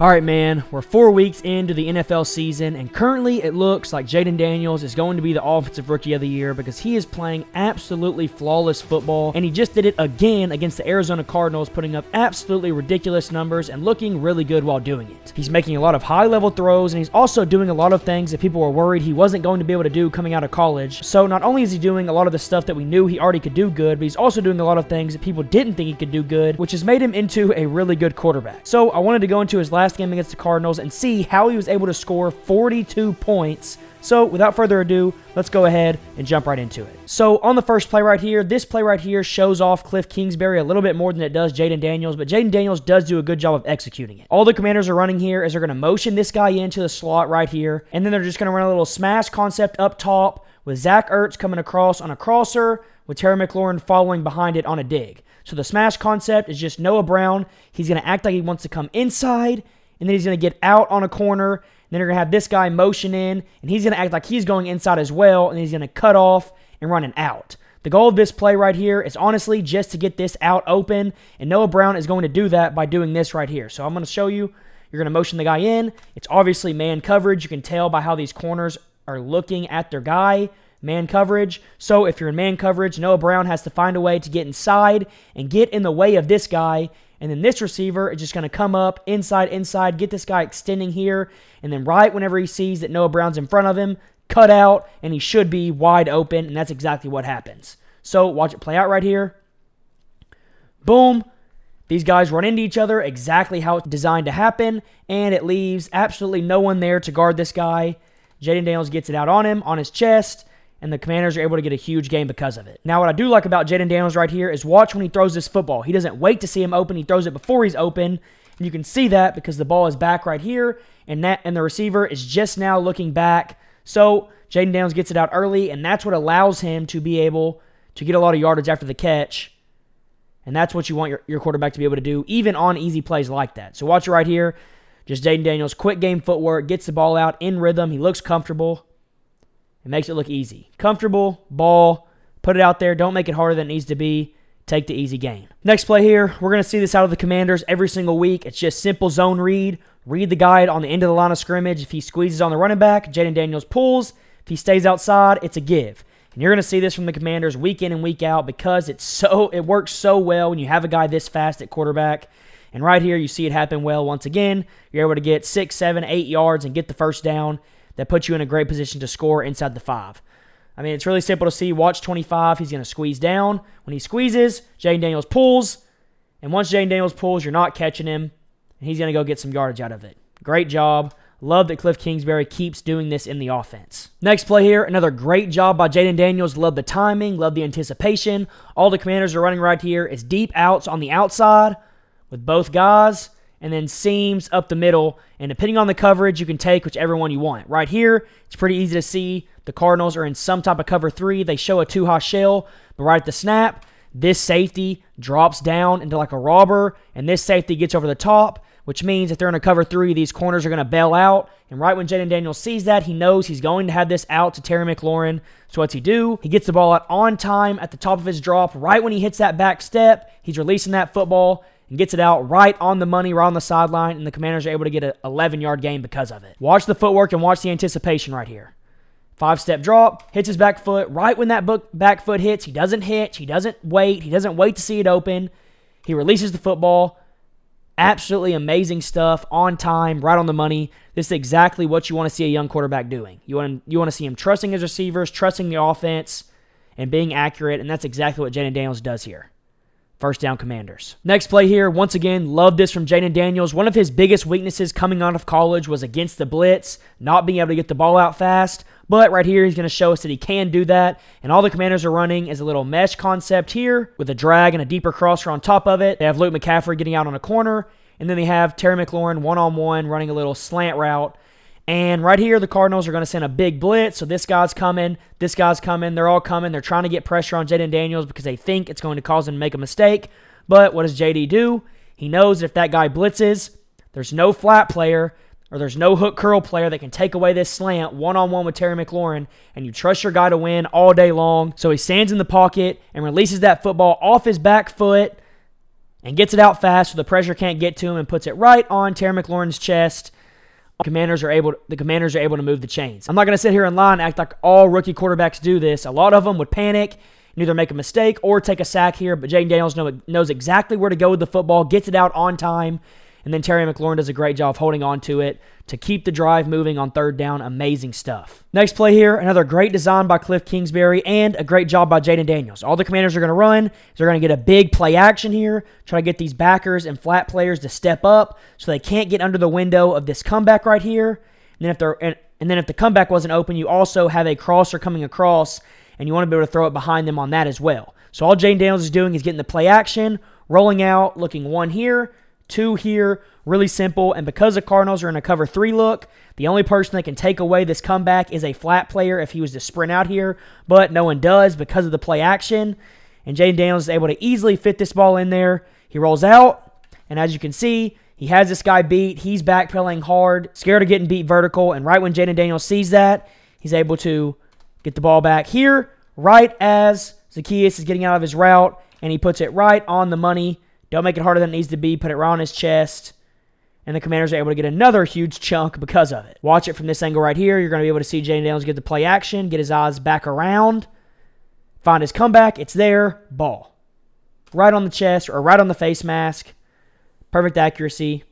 All right, man, we're 4 weeks into the NFL season, and currently it looks like Jayden Daniels is going to be the Offensive Rookie of the Year because he is playing absolutely flawless football, and he just did it again against the Arizona Cardinals, putting up absolutely ridiculous numbers and looking really good while doing it. He's making a lot of high-level throws, and he's also doing a lot of things that people were worried he wasn't going to be able to do coming out of college. So not only is he doing a lot of the stuff that we knew he already could do good, but he's also doing a lot of things that people didn't think he could do good, which has made him into a really good quarterback. So I wanted to go into his last game against the Cardinals and see how he was able to score 42 points. So without further ado, let's go ahead and jump right into it. So on the first play right here, this play right here shows off Kliff Kingsbury a little bit more than it does Jayden Daniels, but Jayden Daniels does do a good job of executing it. All the Commanders are running here is they're going to motion this guy into the slot right here, and then they're just going to run a little smash concept up top with Zach Ertz coming across on a crosser with Terry McLaurin following behind it on a dig. So the smash concept is just Noah Brown. He's going to act like he wants to come inside, and then he's going to get out on a corner. And then you're going to have this guy motion in, and he's going to act like he's going inside as well, and then he's going to cut off and run an out. The goal of this play right here is honestly just to get this out open, and Noah Brown is going to do that by doing this right here. So I'm going to show you. You're going to motion the guy in. It's obviously man coverage. You can tell by how these corners are looking at their guy. Man coverage. So if you're in man coverage, Noah Brown has to find a way to get inside and get in the way of this guy. And then this receiver is just going to come up inside, get this guy extending here. And then right whenever he sees that Noah Brown's in front of him, cut out, and he should be wide open. And that's exactly what happens. So watch it play out right here. Boom. These guys run into each other exactly how it's designed to happen. And it leaves absolutely no one there to guard this guy. Jayden Daniels gets it out on him, on his chest. And the Commanders are able to get a huge game because of it. Now, what I do like about Jayden Daniels right here is watch when he throws this football. He doesn't wait to see him open. He throws it before he's open. And you can see that because the ball is back right here, and the receiver is just now looking back. So Jayden Daniels gets it out early, and that's what allows him to be able to get a lot of yardage after the catch. And that's what you want your quarterback to be able to do, even on easy plays like that. So watch it right here. Just Jayden Daniels, quick game footwork, gets the ball out in rhythm. He looks comfortable. It makes it look easy. Comfortable, ball, put it out there. Don't make it harder than it needs to be. Take the easy gain. Next play here, we're going to see this out of the Commanders every single week. It's just simple zone read. Read the guy on the end of the line of scrimmage. If he squeezes on the running back, Jayden Daniels pulls. If he stays outside, it's a give. And you're going to see this from the Commanders week in and week out because it works so well when you have a guy this fast at quarterback. And right here, you see it happen well once again. You're able to get 6, 7, 8 yards and get the first down. That puts you in a great position to score inside the 5. I mean, it's really simple to see. Watch 25. He's going to squeeze down. When he squeezes, Jayden Daniels pulls. And once Jayden Daniels pulls, you're not catching him. And he's going to go get some yardage out of it. Great job. Love that Kliff Kingsbury keeps doing this in the offense. Next play here, another great job by Jayden Daniels. Love the timing. Love the anticipation. All the Commanders are running right here. It's deep outs on the outside with both guys. And then seams up the middle. And depending on the coverage, you can take whichever one you want. Right here, it's pretty easy to see the Cardinals are in some type of cover 3. They show a two-high shell, but right at the snap, this safety drops down into like a robber, and this safety gets over the top, which means if they're in a cover 3, these corners are going to bail out. And right when Jayden Daniels sees that, he knows he's going to have this out to Terry McLaurin. So what's he do? He gets the ball out on time at the top of his drop. Right when he hits that back step, he's releasing that football and gets it out right on the money, right on the sideline, and the Commanders are able to get an 11-yard gain because of it. Watch the footwork and watch the anticipation right here. 5-step drop, hits his back foot. Right when that back foot hits, he doesn't hitch, he doesn't wait to see it open. He releases the football. Absolutely amazing stuff, on time, right on the money. This is exactly what you want to see a young quarterback doing. You want to see him trusting his receivers, trusting the offense, and being accurate, and that's exactly what Jayden Daniels does here. First down, Commanders. Next play here, once again, love this from Jayden Daniels. One of his biggest weaknesses coming out of college was against the blitz, not being able to get the ball out fast. But right here, he's going to show us that he can do that. And all the Commanders are running is a little mesh concept here with a drag and a deeper crosser on top of it. They have Luke McCaffrey getting out on a corner. And then they have Terry McLaurin one-on-one running a little slant route. And right here, the Cardinals are going to send a big blitz. So this guy's coming. They're all coming. They're trying to get pressure on Jayden Daniels because they think it's going to cause him to make a mistake. But what does JD do? He knows if that guy blitzes, there's no flat player or there's no hook curl player that can take away this slant one-on-one with Terry McLaurin, and you trust your guy to win all day long. So he stands in the pocket and releases that football off his back foot and gets it out fast so the pressure can't get to him and puts it right on Terry McLaurin's chest. The commanders are able to move the chains. I'm not going to sit here and lie and act like all rookie quarterbacks do this. A lot of them would panic and either make a mistake or take a sack here, but Jayden Daniels knows exactly where to go with the football, gets it out on time, and then Terry McLaurin does a great job of holding on to it to keep the drive moving on third down. Amazing stuff. Next play here, another great design by Kliff Kingsbury and a great job by Jayden Daniels. All the commanders are going to run is they're going to get a big play action here, try to get these backers and flat players to step up so they can't get under the window of this comeback right here. And then if the comeback wasn't open, you also have a crosser coming across, and you want to be able to throw it behind them on that as well. So all Jayden Daniels is doing is getting the play action, rolling out, looking 1 here, 2 here, really simple. And because the Cardinals are in a cover 3 look, the only person that can take away this comeback is a flat player if he was to sprint out here, but no one does because of the play action. And Jayden Daniels is able to easily fit this ball in there. He rolls out, and as you can see, he has this guy beat. He's backpedaling hard, scared of getting beat vertical, and right when Jayden Daniels sees that, he's able to get the ball back here right as Zacchaeus is getting out of his route, and he puts it right on the money. Don't make it harder than it needs to be. Put it right on his chest. And the commanders are able to get another huge chunk because of it. Watch it from this angle right here. You're going to be able to see Jayden Daniels get the play action, get his eyes back around, find his comeback. It's there. Ball. Right on the chest or right on the face mask. Perfect accuracy.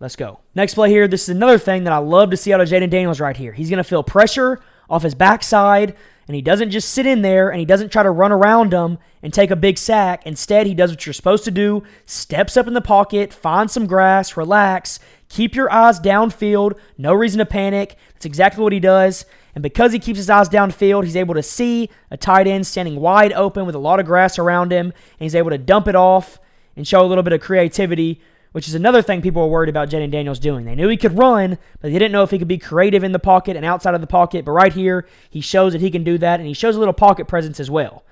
Let's go. Next play here. This is another thing that I love to see out of Jayden Daniels right here. He's going to feel pressure off his backside, and he doesn't just sit in there, and he doesn't try to run around him and take a big sack. Instead, he does what you're supposed to do, steps up in the pocket, finds some grass, relax, keep your eyes downfield, no reason to panic. That's exactly what he does. And because he keeps his eyes downfield, he's able to see a tight end standing wide open with a lot of grass around him, and he's able to dump it off and show a little bit of creativity, which is another thing people were worried about Jayden Daniels doing. They knew he could run, but they didn't know if he could be creative in the pocket and outside of the pocket. But right here, he shows that he can do that, and he shows a little pocket presence as well.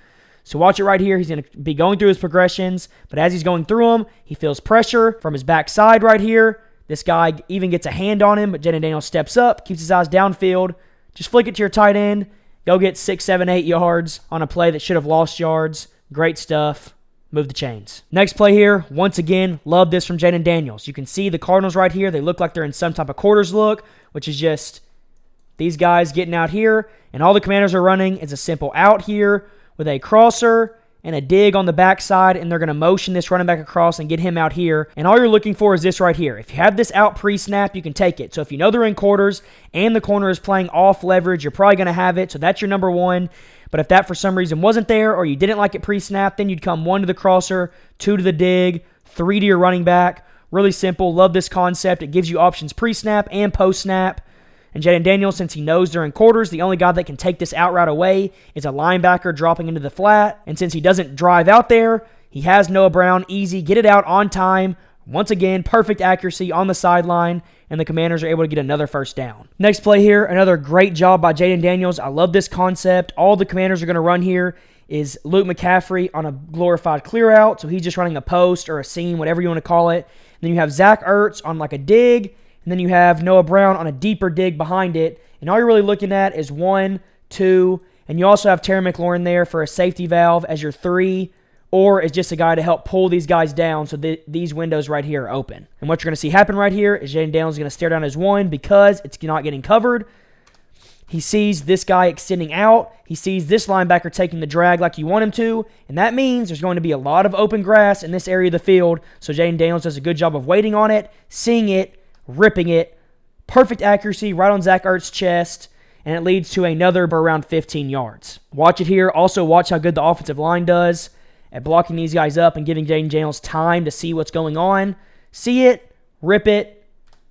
So watch it right here. He's going to be going through his progressions, but as he's going through them, he feels pressure from his backside right here. This guy even gets a hand on him, but Jayden Daniels steps up, keeps his eyes downfield. Just flick it to your tight end. Go get 6, 7, 8 yards on a play that should have lost yards. Great stuff. Move the chains. Next play here, once again, love this from Jayden Daniels. You can see the Cardinals right here. They look like they're in some type of quarters look, which is just these guys getting out here, and all the commanders are running. It's a simple out here with a crosser and a dig on the backside, and they're going to motion this running back across and get him out here. And all you're looking for is this right here. If you have this out pre-snap, you can take it. So if you know they're in quarters and the corner is playing off leverage, you're probably going to have it. So that's your number one. But if that for some reason wasn't there or you didn't like it pre-snap, then you'd come 1 to the crosser, 2 to the dig, 3 to your running back. Really simple. Love this concept. It gives you options pre-snap and post-snap. And Jayden Daniels, since he knows they're in quarters, the only guy that can take this out route away is a linebacker dropping into the flat. And since he doesn't drive out there, he has Noah Brown. Easy. Get it out on time. Once again, perfect accuracy on the sideline, and the Commanders are able to get another first down. Next play here, another great job by Jayden Daniels. I love this concept. All the Commanders are going to run here is Luke McCaffrey on a glorified clear out, so he's just running a post or a seam, whatever you want to call it. And then you have Zach Ertz on like a dig, and then you have Noah Brown on a deeper dig behind it. And all you're really looking at is 1, 2, and you also have Terry McLaurin there for a safety valve as your 3, or is just a guy to help pull these guys down so that these windows right here are open. And what you're going to see happen right here is Jayden Daniels is going to stare down his 1 because it's not getting covered. He sees this guy extending out. He sees this linebacker taking the drag like you want him to, and that means there's going to be a lot of open grass in this area of the field, so Jayden Daniels does a good job of waiting on it, seeing it, ripping it. Perfect accuracy right on Zach Ertz's chest, and it leads to another around 15 yards. Watch it here. Also watch how good the offensive line does at blocking these guys up and giving Jayden Daniels time to see what's going on. See it, rip it.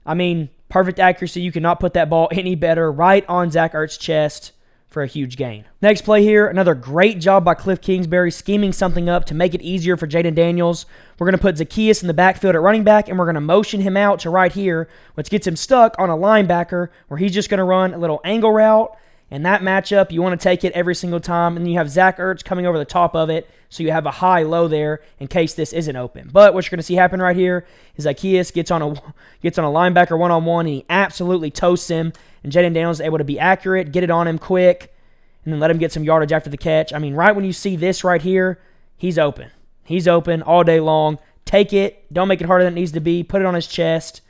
I mean, perfect accuracy. You cannot put that ball any better right on Zach Ertz's chest for a huge gain. Next play here, another great job by Kliff Kingsbury scheming something up to make it easier for Jayden Daniels. We're going to put Zacchaeus in the backfield at running back, and we're going to motion him out to right here, which gets him stuck on a linebacker where he's just going to run a little angle route. And that matchup, you want to take it every single time. And then you have Zach Ertz coming over the top of it, so you have a high-low there in case this isn't open. But what you're going to see happen right here is Zacchaeus gets on a linebacker one-on-one, and he absolutely toasts him. And Jayden Daniels is able to be accurate, get it on him quick, and then let him get some yardage after the catch. I mean, right when you see this right here, he's open. He's open all day long. take it, don't make it harder than it needs to be, put it on his chest,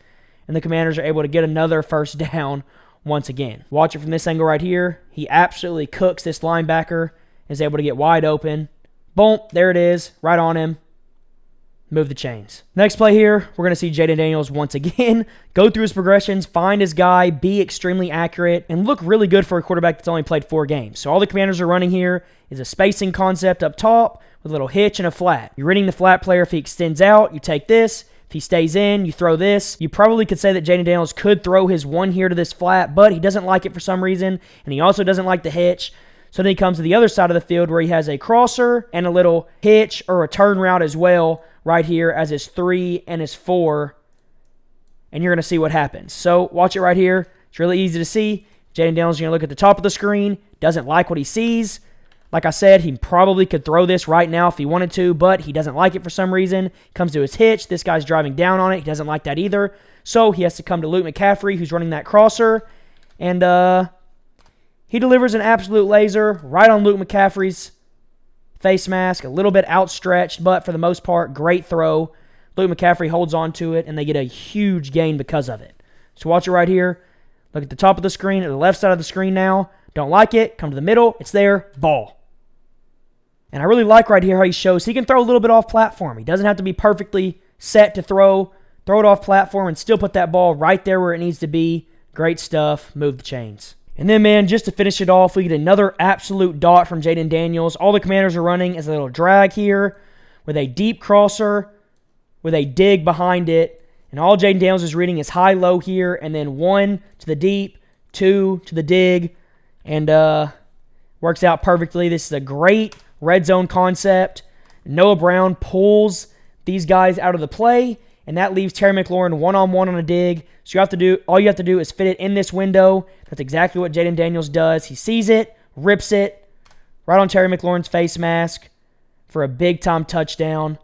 and the Commanders are able to get another first down once again. Watch it from this angle right here. He absolutely cooks this linebacker, is able to get wide open. Boom, there it is, right on him. Move the chains. Next play here, we're going to see Jayden Daniels once again go through his progressions, find his guy, be extremely accurate, and look really good for a quarterback that's only played 4 games. So all the Commanders are running here is a spacing concept up top with a little hitch and a flat. You're reading the flat player. If he extends out, you take this. If he stays in, you throw this. You probably could say that Jayden Daniels could throw his one here to this flat, but he doesn't like it for some reason, and he also doesn't like the hitch. So then he comes to the other side of the field where he has a crosser and a little hitch or a turn route as well right here as his 3 and his 4, and you're going to see what happens. So watch it right here. It's really easy to see. Jayden Daniels is going to look at the top of the screen, doesn't like what he sees. Like I said, he probably could throw this right now if he wanted to, but he doesn't like it for some reason. Comes to his hitch. This guy's driving down on it. He doesn't like that either. So he has to come to Luke McCaffrey, who's running that crosser, and he delivers an absolute laser right on Luke McCaffrey's face mask, a little bit outstretched, but for the most part, great throw. Luke McCaffrey holds on to it, and they get a huge gain because of it. So watch it right here. Look at the top of the screen, at the left side of the screen now. Don't like it, come to the middle, it's there, ball. And I really like right here how he shows he can throw a little bit off platform. He doesn't have to be perfectly set to throw it off platform and still put that ball right there where it needs to be. Great stuff, move the chains. And then, man, just to finish it off, we get another absolute dot from Jayden Daniels. All the Commanders are running is a little drag here with a deep crosser with a dig behind it. And all Jayden Daniels is reading is high-low here, and then 1 to the deep, 2 to the dig, and works out perfectly. This is a great red zone concept. Noah Brown pulls these guys out of the play, and that leaves Terry McLaurin one-on-one on a dig. So all you have to do is fit it in this window. That's exactly what Jayden Daniels does. He sees it, rips it right on Terry McLaurin's face mask for a big-time touchdown.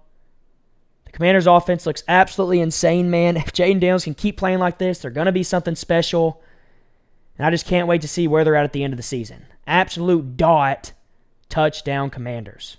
The Commanders' offense looks absolutely insane, man. If Jayden Daniels can keep playing like this, they're going to be something special. And I just can't wait to see where they're at the end of the season. Absolute dot touchdown Commanders.